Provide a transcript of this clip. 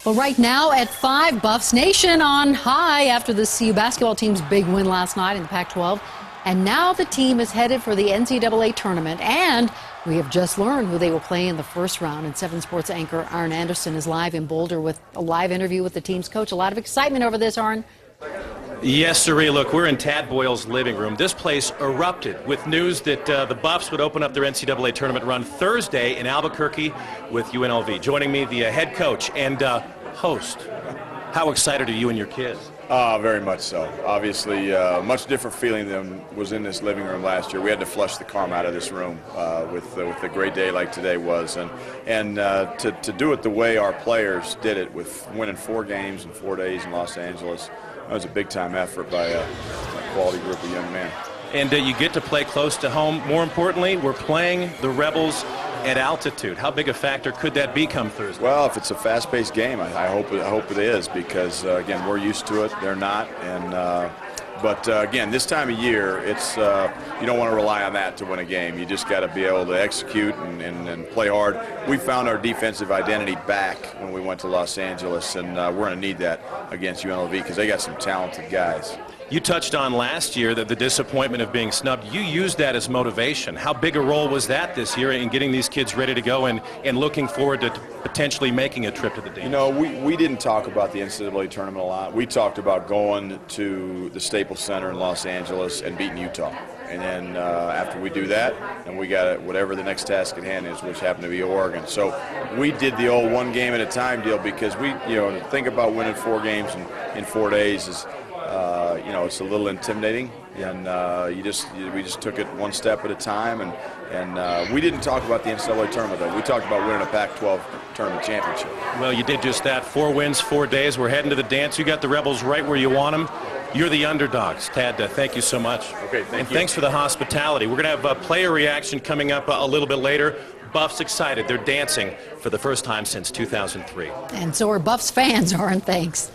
Well, right now at 5, Buffs Nation on high after the CU basketball team's big win last night in the Pac-12. And now the team is headed for the NCAA tournament. And we have just learned who they will play in the first round. And 7 Sports anchor Arran Anderson is live in Boulder with a live interview with the team's coach. A lot of excitement over this, Arran. Yes, sirree. Look, we're in Tad Boyle's living room. This place erupted with news that the Buffs would open up their NCAA tournament run Thursday in Albuquerque with UNLV. Joining me, the head coach and host. How excited are you and your kids? Very much so. Obviously, much different feeling than was in this living room last year. We had to flush the calm out of this room with a great day like today was, and to do it the way our players did it, with winning 4 games in 4 days in Los Angeles. That was a big-time effort by a quality group of young men. And you get to play close to home. More importantly, we're playing the Rebels at altitude. How big a factor could that be come Thursday? Well, if it's a fast-paced game, I hope it is, because again, we're used to it. They're not, but again, this time of year, it's you don't want to rely on that to win a game. You just got to be able to execute and play hard. We found our defensive identity back when we went to Los Angeles, and we're going to need that against UNLV because they got some talented guys. You touched on last year that the disappointment of being snubbed. You used that as motivation. How big a role was that this year in getting these kids ready to go and looking forward to potentially making a trip to the dance? You know, we didn't talk about the NCAA tournament a lot. We talked about going to the Staples Center in Los Angeles and beating Utah. And then after we do that, then we got whatever the next task at hand is, which happened to be Oregon. So we did the old 1 game at a time deal, because to think about winning 4 games in 4 days is, it's a little intimidating, and we just took it 1 step at a time, and we didn't talk about the NCAA tournament though. We talked about winning a Pac-12 tournament championship. Well, you did just that. 4 wins, 4 days. We're heading to the dance. You got the Rebels right where you want them. You're the underdogs. Tad, thank you so much. Okay, thank you. Thanks for the hospitality. We're going to have a player reaction coming up a little bit later. Buffs excited. They're dancing for the first time since 2003. And so are Buffs fans, Arran. Thanks.